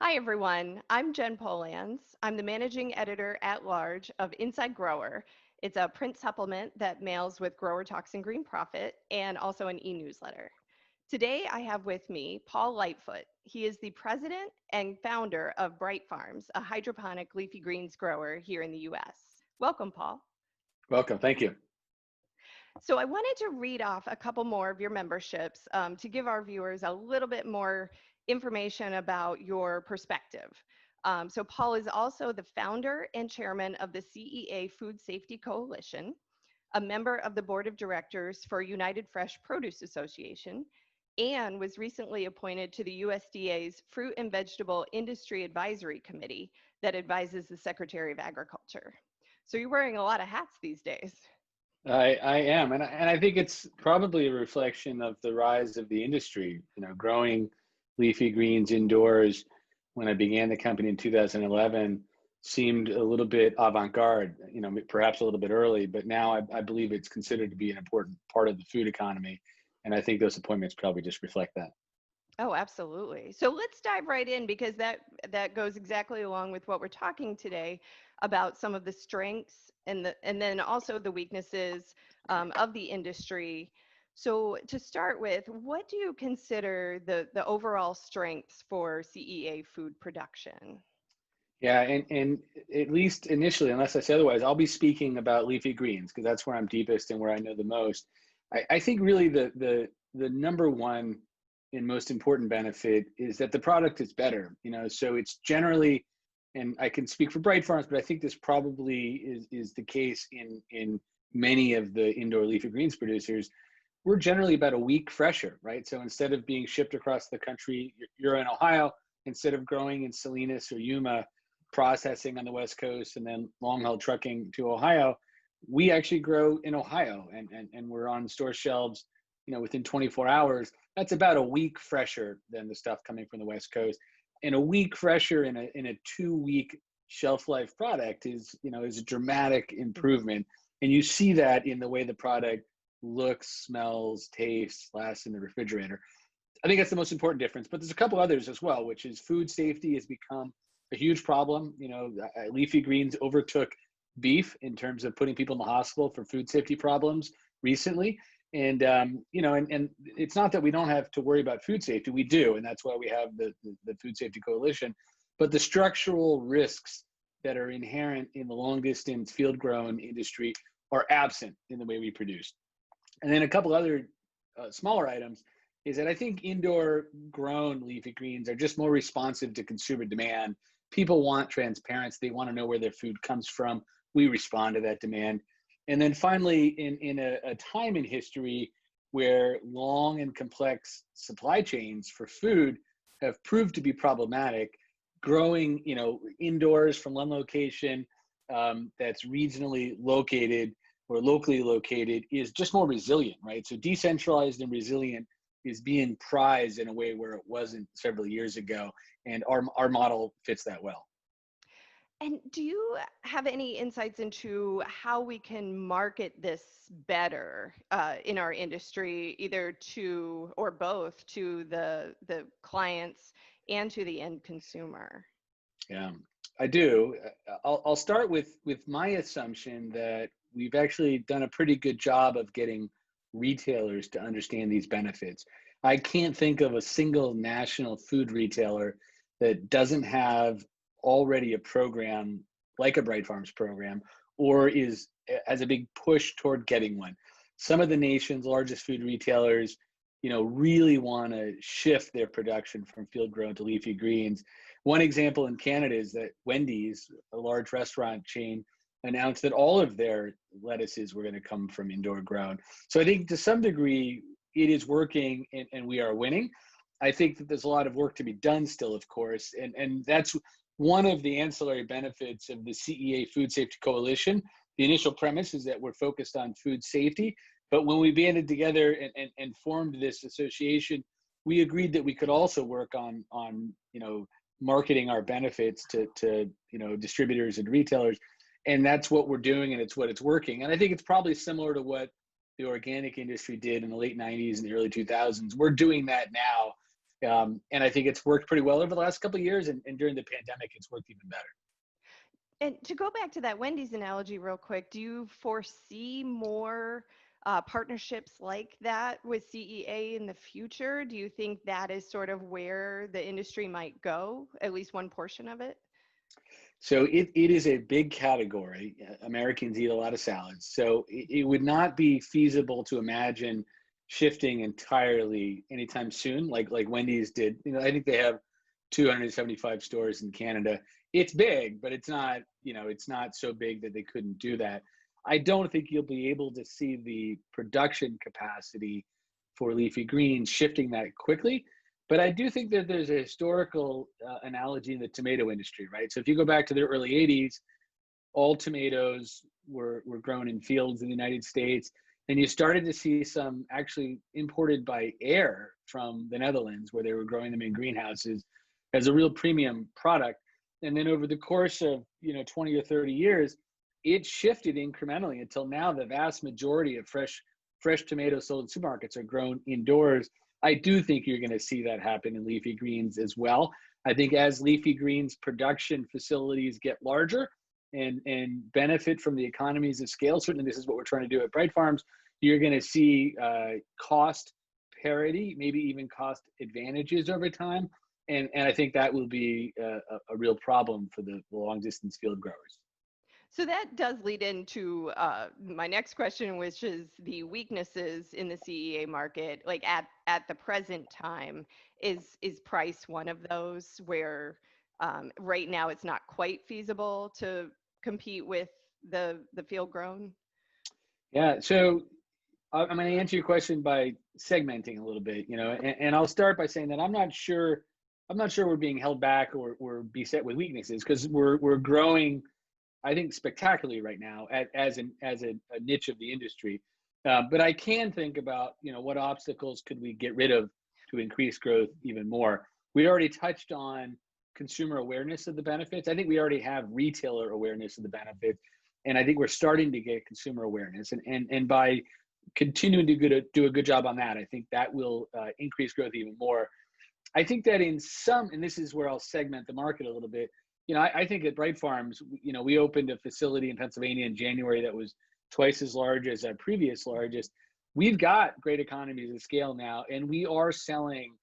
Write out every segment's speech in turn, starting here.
Hi, everyone. I'm Jen Polanz. I'm the managing editor at large of Inside Grower. It's a print supplement that mails with Growertalks and Green Profit and also an e-newsletter. Today, I have with me Paul Lightfoot. He is the president and founder of Bright Farms, a hydroponic leafy greens grower here in the US. Welcome, Paul. Welcome. Thank you. So I wanted to read off a couple more of your memberships to give our viewers a little bit more information about your perspective. So Paul is also the founder and chairman of the CEA Food Safety Coalition, a member of the board of directors for United Fresh Produce Association, and was recently appointed to the USDA's Fruit and Vegetable Industry Advisory Committee that advises the Secretary of Agriculture. So you're wearing a lot of hats these days. I am, and I think it's probably a reflection of the rise of the industry. Growing leafy greens indoors when I began the company in 2011 seemed a little bit avant-garde. Perhaps a little bit early, but now I believe it's considered to be an important part of the food economy, and I think those appointments probably just reflect that. Oh, absolutely. So let's dive right in because that goes exactly along with what we're talking today about some of the strengths and then also the weaknesses of the industry. So to start with, what do you consider the overall strengths for CEA food production? Yeah, and at least initially, unless I say otherwise, I'll be speaking about leafy greens because that's where I'm deepest and where I know the most. I think really the number one and most important benefit is that the product is better. So it's generally, and I can speak for Bright Farms, but I think this probably is the case in many of the indoor leafy greens producers. We're generally about a week fresher, right? So instead of being shipped across the country, you're in Ohio, instead of growing in Salinas or Yuma, processing on the West Coast and then long haul trucking to Ohio, we actually grow in Ohio and we're on store shelves, within 24 hours. That's about a week fresher than the stuff coming from the West Coast. And a week fresher in a 2-week shelf life product is a dramatic improvement. And you see that in the way the product looks, smells, tastes, lasts in the refrigerator. I think that's the most important difference, but there's a couple others as well, which is food safety has become a huge problem. Leafy greens overtook beef in terms of putting people in the hospital for food safety problems recently. And it's not that we don't have to worry about food safety. We do, and that's why we have the Food Safety Coalition. But the structural risks that are inherent in the long distance field grown industry are absent in the way we produce. And then a couple other smaller items is that I think indoor grown leafy greens are just more responsive to consumer demand. People want transparency. They want to know where their food comes from. We respond to that demand. And then finally, in a time in history where long and complex supply chains for food have proved to be problematic, growing indoors from one location that's regionally located or locally located is just more resilient, right? So decentralized and resilient is being prized in a way where it wasn't several years ago, and our model fits that well. And do you have any insights into how we can market this better in our industry, either to or both to the clients and to the end consumer? Yeah, I do. I'll start with my assumption that we've actually done a pretty good job of getting retailers to understand these benefits. I can't think of a single national food retailer that doesn't have already a program like a Bright Farms program or has a big push toward getting one. Some of the nation's largest food retailers, really want to shift their production from field grown to leafy greens. One example in Canada is that Wendy's, a large restaurant chain, announced that all of their lettuces were going to come from indoor grown. So I think to some degree it is working and we are winning. I think that there's a lot of work to be done still, of course, and that's one of the ancillary benefits of the CEA Food Safety Coalition. The initial premise is that we're focused on food safety, but when we banded together and formed this association, we agreed that we could also work on marketing our benefits to distributors and retailers, and that's what we're doing, and it's working. And I think it's probably similar to what the organic industry did in the late 90s and the early 2000s. We're doing that now And I think it's worked pretty well over the last couple of years, and during the pandemic, it's worked even better. And to go back to that Wendy's analogy real quick, do you foresee more partnerships like that with CEA in the future? Do you think that is sort of where the industry might go, at least one portion of it? So it is a big category. Americans eat a lot of salads. So it would not be feasible to imagine shifting entirely anytime soon, like Wendy's did. I think they have 275 stores in Canada. It's big, but it's not, it's not so big that they couldn't do that. I don't think you'll be able to see the production capacity for leafy greens shifting that quickly. But I do think that there's a historical analogy in the tomato industry, right? So if you go back to the early 80s, all tomatoes were grown in fields in the United States. And you started to see some actually imported by air from the Netherlands, where they were growing them in greenhouses as a real premium product. And then over the course of 20 or 30 years, it shifted incrementally until now the vast majority of fresh tomatoes sold in supermarkets are grown indoors. I do think you're going to see that happen in leafy greens as well. I think as leafy greens production facilities get larger and benefit from the economies of scale, certainly this is what we're trying to do at Bright Farms, you're going to see cost parity, maybe even cost advantages over time. And I think that will be a real problem for the long distance field growers. So that does lead into my next question, which is the weaknesses in the CEA market. Like at the present time, is price one of those where right now it's not quite feasible to compete with the field grown? Yeah, so I'm going to answer your question by segmenting a little bit, and I'll start by saying that I'm not sure we're being held back or beset with weaknesses, because we're growing, I think, spectacularly right now as a niche of the industry. But I can think about, what obstacles could we get rid of to increase growth even more. We already touched on consumer awareness of the benefits. I think we already have retailer awareness of the benefits, and I think we're starting to get consumer awareness. And by continuing to do a good job on that, I think that will increase growth even more. I think that in some, and this is where I'll segment the market a little bit, I think at Bright Farms, we opened a facility in Pennsylvania in January that was twice as large as our previous largest. We've got great economies of scale now, and we are selling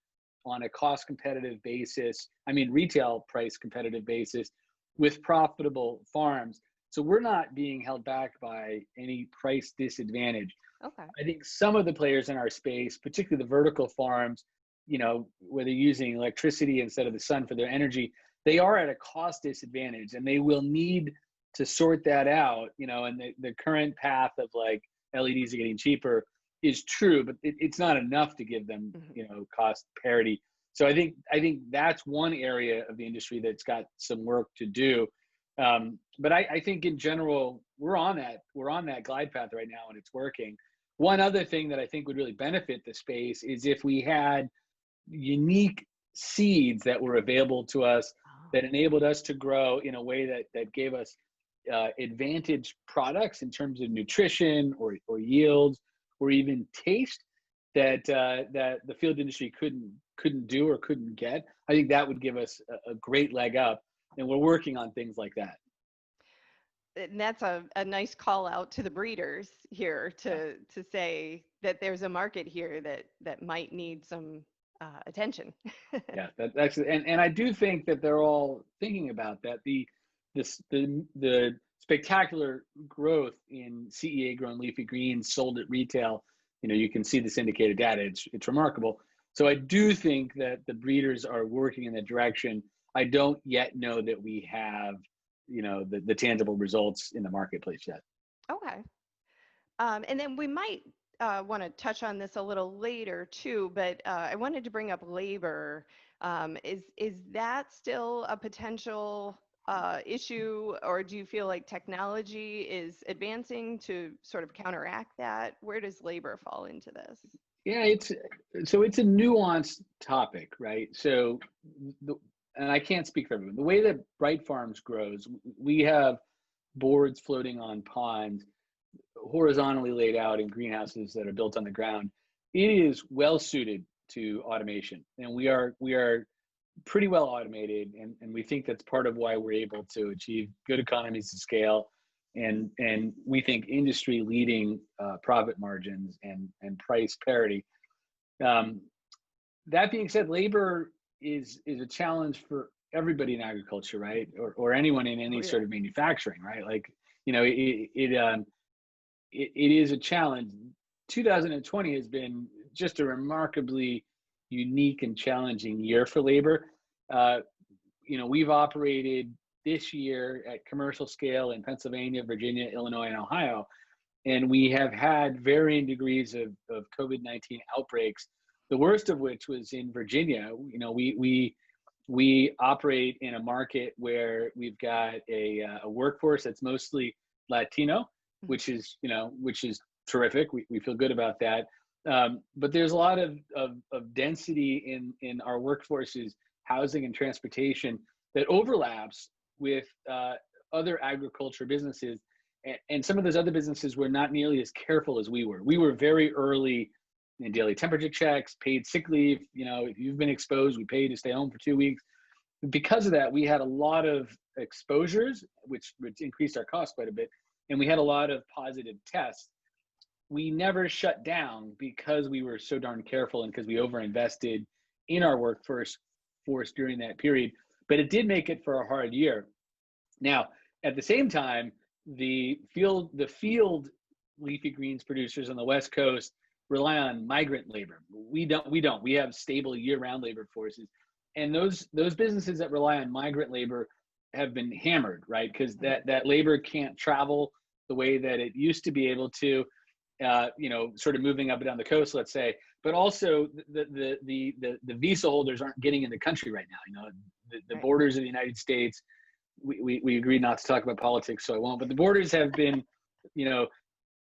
on a cost competitive basis, retail price competitive basis, with profitable farms. So we're not being held back by any price disadvantage. Okay. I think some of the players in our space, particularly the vertical farms, where they're using electricity instead of the sun for their energy, they are at a cost disadvantage, and they will need to sort that out, and the current path of like LEDs are getting cheaper is true, but it's not enough to give them, cost parity. So I think that's one area of the industry that's got some work to do. But I think in general, we're on that glide path right now, and it's working. One other thing that I think would really benefit the space is if we had unique seeds that were available to us that enabled us to grow in a way that gave us advantage products in terms of nutrition or yields or even taste that the field industry couldn't do or couldn't get. I think that would give us a great leg up, and we're working on things like that. And that's a nice call out to the breeders here to say that there's a market here that might need some attention. Yeah, that's and I do think that they're all thinking about that. The spectacular growth in CEA grown leafy greens sold at retail, you can see the syndicated data. It's remarkable. So I do think that the breeders are working in that direction. I don't yet know that we have, the tangible results in the marketplace yet. Okay. And then we might want to touch on this a little later too, but I wanted to bring up labor. Is that still a potential issue, or do you feel like technology is advancing to sort of counteract that? Where does labor fall into this? Yeah, it's a nuanced topic, right? So, and I can't speak for everyone. The way that Bright Farms grows, we have boards floating on ponds, horizontally laid out in greenhouses that are built on the ground. It is well suited to automation, and we are pretty well automated, and we think that's part of why we're able to achieve good economies of scale, and we think industry leading profit margins and price parity. That being said, labor is a challenge for everybody in agriculture, right? Or anyone in any sort of manufacturing, right? Like, it is a challenge. 2020 has been just a remarkably unique and challenging year for labor. We've operated this year at commercial scale in Pennsylvania, Virginia, Illinois, and Ohio, and we have had varying degrees of COVID-19 outbreaks. The worst of which was in Virginia. We operate in a market where we've got a workforce that's mostly Latino, which is terrific. We feel good about that. But there's a lot of density in our workforce's housing and transportation that overlaps with other agriculture businesses. And some of those other businesses were not nearly as careful as we were. We were very early in daily temperature checks, paid sick leave. If you've been exposed, we pay you to stay home for 2 weeks. Because of that, we had a lot of exposures, which increased our cost quite a bit. And we had a lot of positive tests. We never shut down because we were so darn careful and because we overinvested in our workforce during that period. But it did make it for a hard year. Now, at the same time, the field leafy greens producers on the West Coast rely on migrant labor. We don't. We have stable year-round labor forces, and those businesses that rely on migrant labor have been hammered, right? Because that labor can't travel the way that it used to be able to, sort of moving up and down the coast, let's say. But also the visa holders aren't getting in the country right now. The borders of the United States. We agreed not to talk about politics, so I won't. But the borders have been,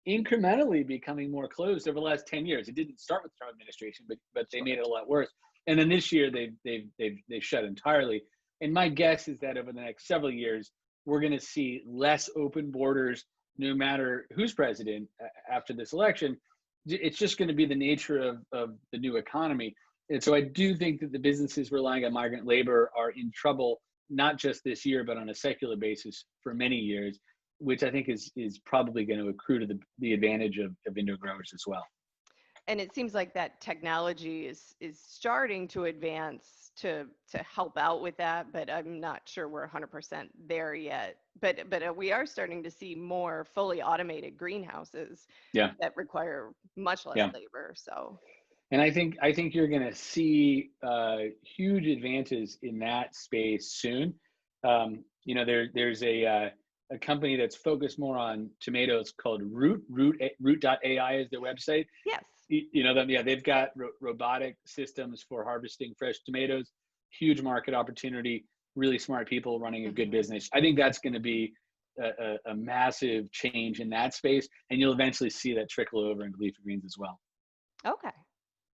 incrementally becoming more closed over the last 10 years. It didn't start with the Trump administration, but they made it a lot worse. And then this year they've shut entirely. And my guess is that over the next several years, we're going to see less open borders, no matter who's president after this election. It's just going to be the nature of the new economy. And so I do think that the businesses relying on migrant labor are in trouble, not just this year, but on a secular basis for many years, which I think is probably going to accrue to the advantage of indoor growers as well. And it seems like that technology is starting to advance to help out with that, but I'm not sure we're 100% there yet. But we are starting to see more fully automated greenhouses that require much less labor. So, and I think you're going to see huge advances in that space soon. There's a company that's focused more on tomatoes called Root.ai is their website. Yes. You know them, yeah. They've got robotic systems for harvesting fresh tomatoes. Huge market opportunity. Really smart people running a good business. I think that's going to be a massive change in that space, and you'll eventually see that trickle over into leafy greens as well. Okay.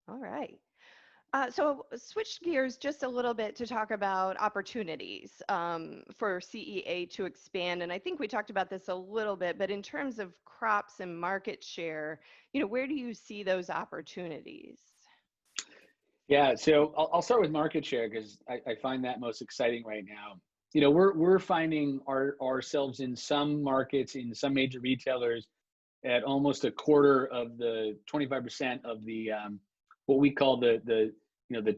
All right. So switch gears just a little bit to talk about opportunities for CEA to expand. And I think we talked about this a little bit, but in terms of crops and market share, where do you see those opportunities? Yeah, so I'll start with market share because I find that most exciting right now. We're finding ourselves in some markets, in some major retailers, at almost a quarter of the 25% of the what we call the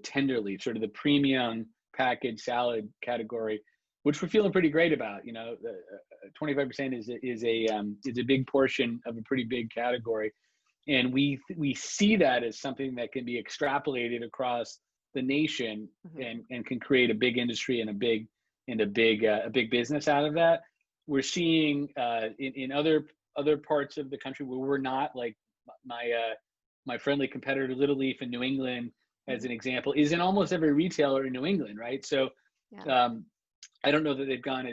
tender leaf, sort of the premium packaged salad category, which we're feeling pretty great about. 25% is a big portion of a pretty big category, and we see that as something that can be extrapolated across the nation and can create a big industry and a big business out of that. We're seeing in other parts of the country where we're not, like my friendly competitor Little Leaf in New England, as an example, is in almost every retailer in New England, right? So I don't know that they've gone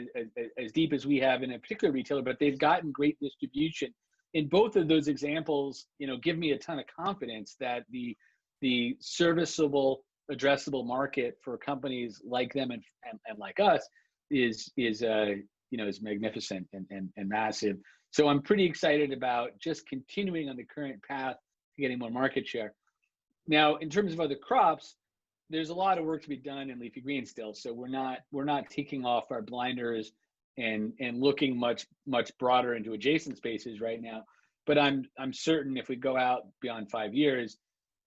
as deep as we have in a particular retailer, but they've gotten great distribution. In both of those examples, give me a ton of confidence that the serviceable, addressable market for companies like them and like us is magnificent and massive. So I'm pretty excited about just continuing on the current path to getting more market share. Now, in terms of other crops, there's a lot of work to be done in leafy greens still. So we're not taking off our blinders and looking much broader into adjacent spaces right now. But I'm certain if we go out beyond 5 years,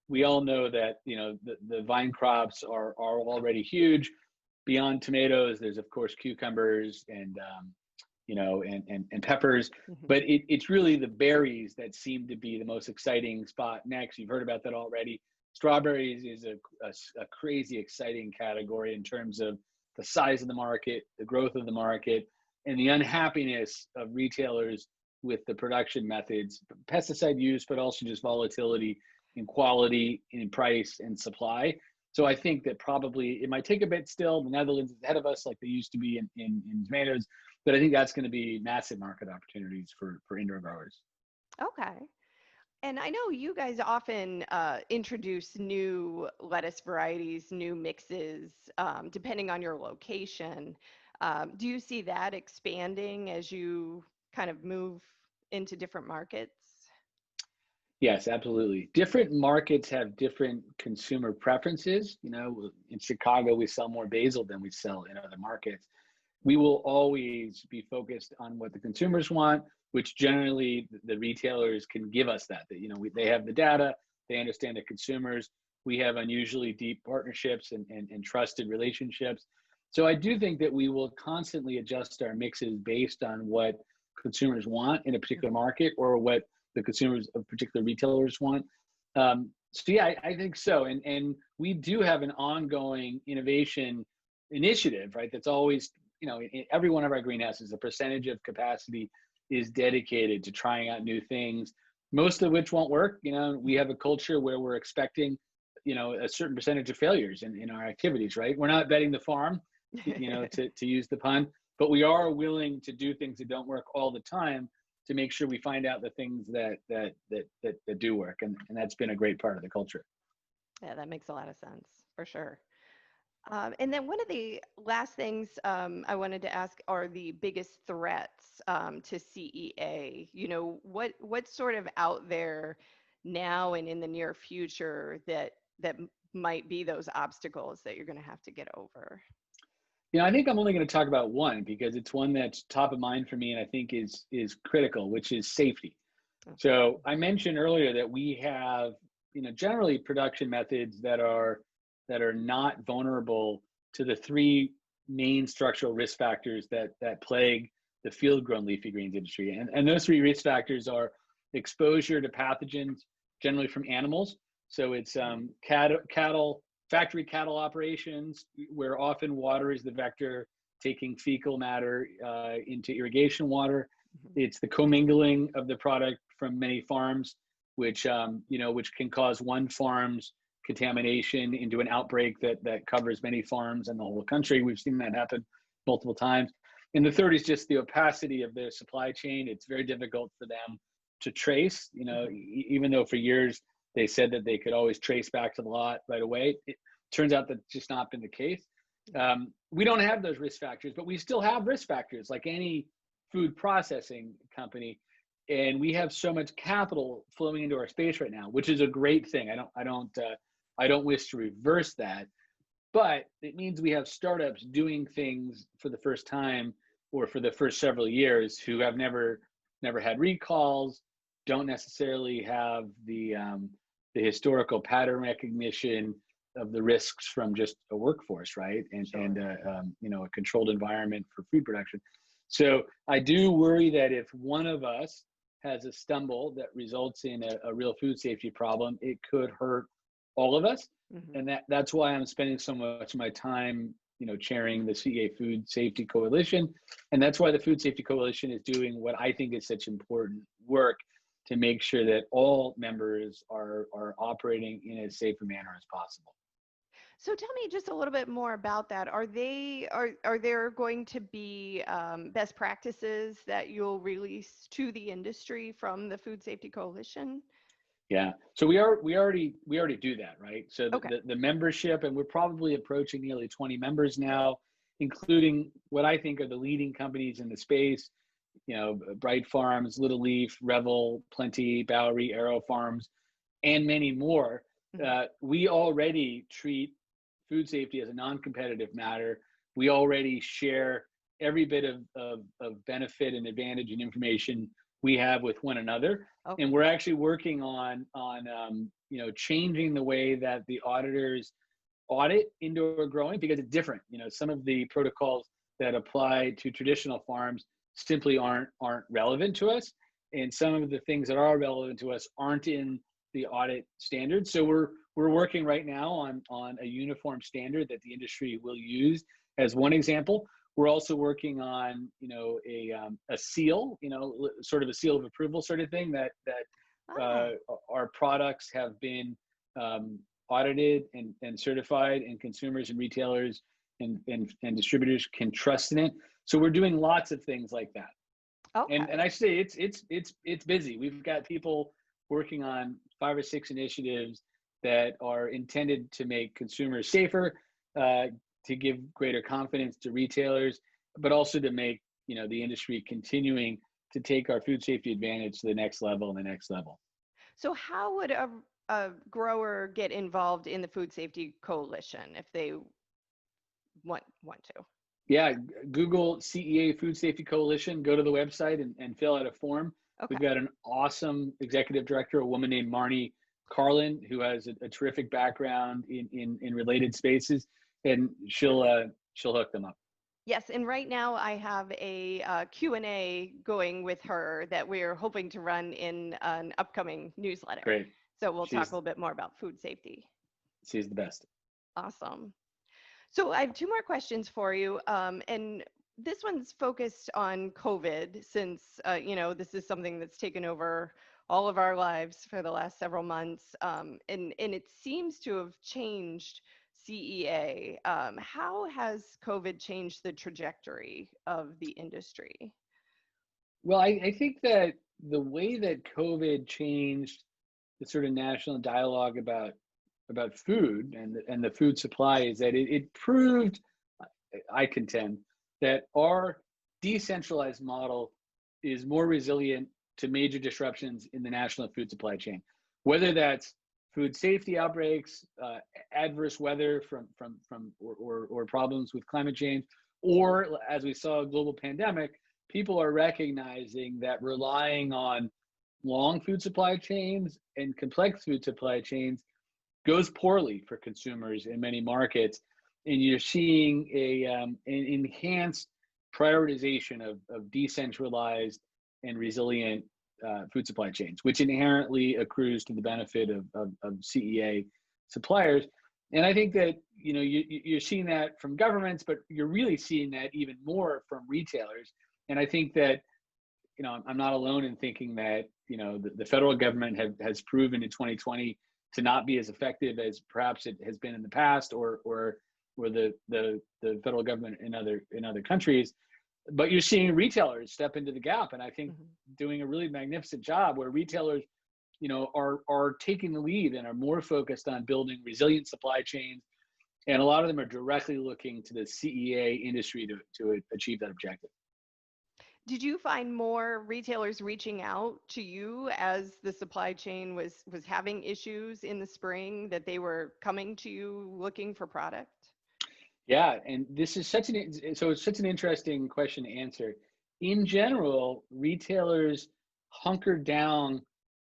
we all know that the vine crops are already huge. Beyond tomatoes, there's of course cucumbers and and peppers, but it's really the berries that seem to be the most exciting spot next. You've heard about that already. Strawberries is a crazy exciting category in terms of the size of the market, the growth of the market, and the unhappiness of retailers with the production methods, pesticide use, but also just volatility in quality, in price, and supply. So I think that probably it might take a bit still. The Netherlands is ahead of us like they used to be in tomatoes, but I think that's going to be massive market opportunities for indoor growers. Okay. And I know you guys often introduce new lettuce varieties, new mixes, depending on your location. Do you see that expanding as you kind of move into different markets? Yes, absolutely. Different markets have different consumer preferences. In Chicago, we sell more basil than we sell in other markets. We will always be focused on what the consumers want, which generally the retailers can give us that. They have the data, they understand the consumers. We have unusually deep partnerships and trusted relationships. So I do think that we will constantly adjust our mixes based on what consumers want in a particular market or what the consumers of particular retailers want. So yeah, I think so. And we do have an ongoing innovation initiative, right? That's always, in every one of our greenhouses, a percentage of capacity is dedicated to trying out new things, most of which won't work. We have a culture where we're expecting, a certain percentage of failures in our activities, right? We're not betting the farm, to use the pun, but we are willing to do things that don't work all the time to make sure we find out the things that do work. And that's been a great part of the culture. Yeah, that makes a lot of sense for sure. And then one of the last things I wanted to ask are the biggest threats to CEA. What's sort of out there now and in the near future that might be those obstacles that you're going to have to get over? I think I'm only going to talk about one because it's one that's top of mind for me and I think is critical, which is safety. Okay. So I mentioned earlier that we have, generally production methods that are not vulnerable to the three main structural risk factors that plague the field-grown leafy greens industry. And those three risk factors are exposure to pathogens, generally from animals. So it's cattle, factory cattle operations, where often water is the vector, taking fecal matter into irrigation water. It's the commingling of the product from many farms, which can cause one farm's contamination into an outbreak that covers many farms in the whole country. We've seen that happen multiple times. And the third is just the opacity of their supply chain. It's very difficult for them to trace, even though for years they said that they could always trace back to the lot right away. It turns out that's just not been the case. We don't have those risk factors, but we still have risk factors like any food processing company. And we have so much capital flowing into our space right now, which is a great thing. I don't wish to reverse that, but it means we have startups doing things for the first time or for the first several years who have never had recalls, don't necessarily have the historical pattern recognition of the risks from just a workforce, right? And a controlled environment for food production. So I do worry that if one of us has a stumble that results in a real food safety problem, it could hurt all of us. And that's why I'm spending so much of my time, chairing the CEA Food Safety Coalition. And that's why the Food Safety Coalition is doing what I think is such important work to make sure that all members are operating in as safe a manner as possible. So tell me just a little bit more about that. Are there going to be best practices that you'll release to the industry from the Food Safety Coalition? Yeah, so we already do that, right? So Okay. the membership, and we're probably approaching nearly 20 members now, including what I think are the leading companies in the space, Bright Farms, Little Leaf, Revel, Plenty, Bowery, Arrow Farms, and many more We already treat food safety as a non-competitive matter. We already share every bit of benefit and advantage and information we have with one another. Okay. And we're actually working on changing the way that the auditors audit indoor growing, because it's different. Some of the protocols that apply to traditional farms simply aren't relevant to us, and some of the things that are relevant to us aren't in the audit standards. So we're working right now on a uniform standard that the industry will use as one example. We're also working on a seal, sort of a seal of approval sort of thing that our products have been audited and certified, and consumers and retailers and distributors can trust in it. So we're doing lots of things like that. Okay. And I say it's busy. We've got people working on 5 or 6 initiatives that are intended to make consumers safer, to give greater confidence to retailers, but also to make the industry continuing to take our food safety advantage to the next level and the next level. So how would a grower get involved in the Food Safety Coalition if they want to? Yeah, Google CEA Food Safety Coalition, go to the website and fill out a form. Okay. We've got an awesome executive director, a woman named Marnie Carlin, who has a terrific background in related spaces, and she'll hook them up. Yes, and right now I have a Q&A going with her that we're hoping to run in an upcoming newsletter. Great. So we'll talk a little bit more about food safety. She's the best. Awesome. So I have 2 more questions for you, and this one's focused on COVID, since this is something that's taken over all of our lives for the last several months, and it seems to have changed CEA. How has COVID changed the trajectory of the industry? Well, I think that the way that COVID changed the sort of national dialogue about food and the food supply is that it proved, I contend, that our decentralized model is more resilient to major disruptions in the national food supply chain, whether that's food safety outbreaks, adverse weather or problems with climate change, or as we saw a global pandemic. People are recognizing that relying on long food supply chains and complex food supply chains goes poorly for consumers in many markets, and you're seeing an enhanced prioritization of decentralized and resilient food supply chains, which inherently accrues to the benefit of CEA suppliers. And I think that you're seeing that from governments, but you're really seeing that even more from retailers. And I think that I'm not alone in thinking that the federal government has proven in 2020 to not be as effective as perhaps it has been in the past, or the federal government in other countries. But you're seeing retailers step into the gap, and I think doing a really magnificent job where retailers, are taking the lead and are more focused on building resilient supply chains, and a lot of them are directly looking to the CEA industry to achieve that objective. Did you find more retailers reaching out to you as the supply chain was having issues in the spring, that they were coming to you looking for product? Yeah, and this is such an interesting question to answer. In general, retailers hunkered down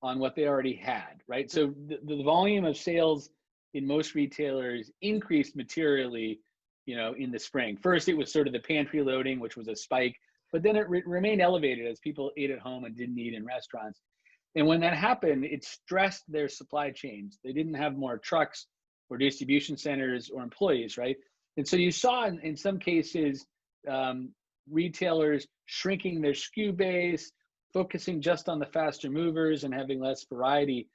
on what they already had, right? So the volume of sales in most retailers increased materially, in the spring. First, it was sort of the pantry loading, which was a spike, but then it remained elevated as people ate at home and didn't eat in restaurants. And when that happened, it stressed their supply chains. They didn't have more trucks or distribution centers or employees, right? And so you saw in some cases, retailers shrinking their SKU base, focusing just on the faster movers and having less variety.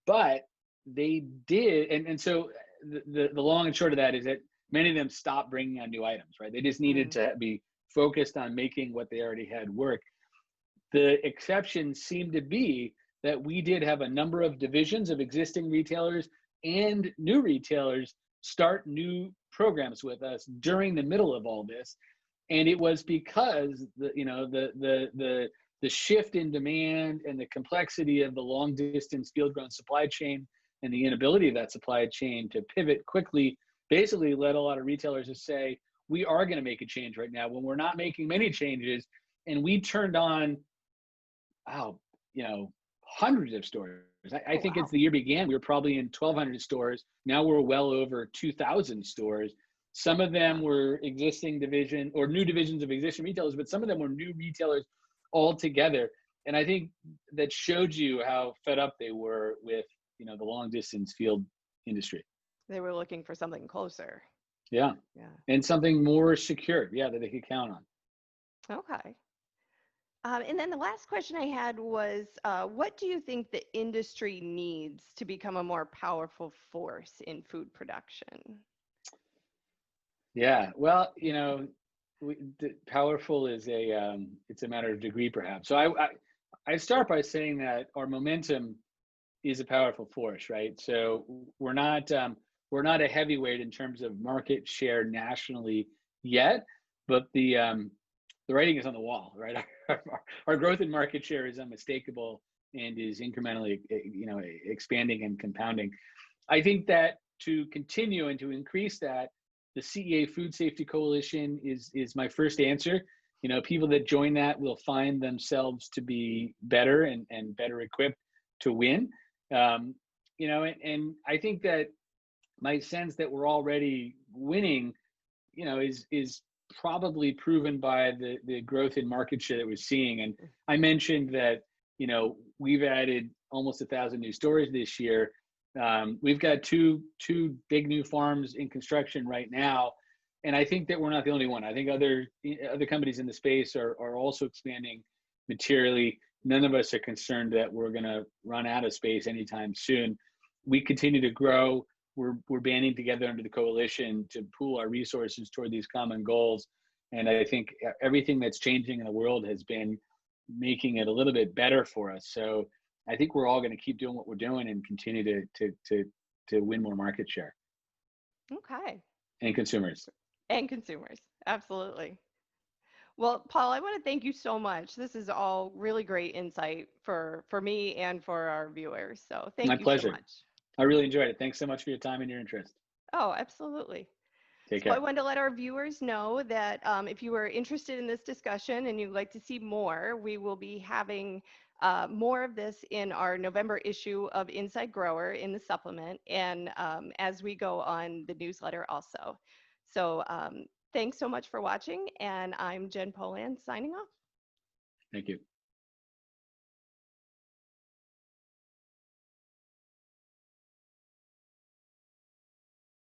But they did, and so the long and short of that is that many of them stopped bringing on new items, right? They just needed to be focused on making what they already had work. The exception seemed to be that we did have a number of divisions of existing retailers and new retailers start new programs with us during the middle of all this. And it was because the shift in demand and the complexity of the long distance field grown supply chain and the inability of that supply chain to pivot quickly basically led a lot of retailers to say, we are going to make a change right now when we're not making many changes. And we turned on, wow, hundreds of stores. I think wow. as the year began, we were probably in 1,200 stores. Now we're well over 2,000 stores. Some of them were existing division or new divisions of existing retailers, but some of them were new retailers altogether. And I think that showed you how fed up they were with, the long distance field industry. They were looking for something closer. Yeah. Yeah. And something more secure. Yeah. That they could count on. Okay. And then the last question I had was, what do you think the industry needs to become a more powerful force in food production? Yeah. Well, powerful is it's a matter of degree, perhaps. So I start by saying that our momentum is a powerful force, right? So we're not a heavyweight in terms of market share nationally yet, but the writing is on the wall, right? Our growth in market share is unmistakable and is incrementally, expanding and compounding. I think that to continue and to increase that, the CEA Food Safety Coalition is my first answer. People that join that will find themselves to be better and better equipped to win. And I think that my sense that we're already winning, is probably proven by the growth in market share that we're seeing. And I mentioned that, we've added almost 1,000 new stores this year. We've got two big new farms in construction right now. And I think that we're not the only one. I think other companies in the space are also expanding materially. None of us are concerned that we're going to run out of space anytime soon. We continue to grow. We're banding together under the coalition to pool our resources toward these common goals. And I think everything that's changing in the world has been making it a little bit better for us. So I think we're all going to keep doing what we're doing and continue to win more market share. Okay. And consumers. And consumers. Absolutely. Well, Paul, I want to thank you so much. This is all really great insight for me and for our viewers. So My thank you so pleasure. much. I really enjoyed it. Thanks so much for your time and your interest. Oh, absolutely. Take So I care. wanted to let our viewers know that if you are interested in this discussion and you'd like to see more, we will be having more of this in our November issue of Inside Grower in the supplement, and as we go on the newsletter also. So thanks so much for watching, and I'm Jen Polanz signing off. Thank you.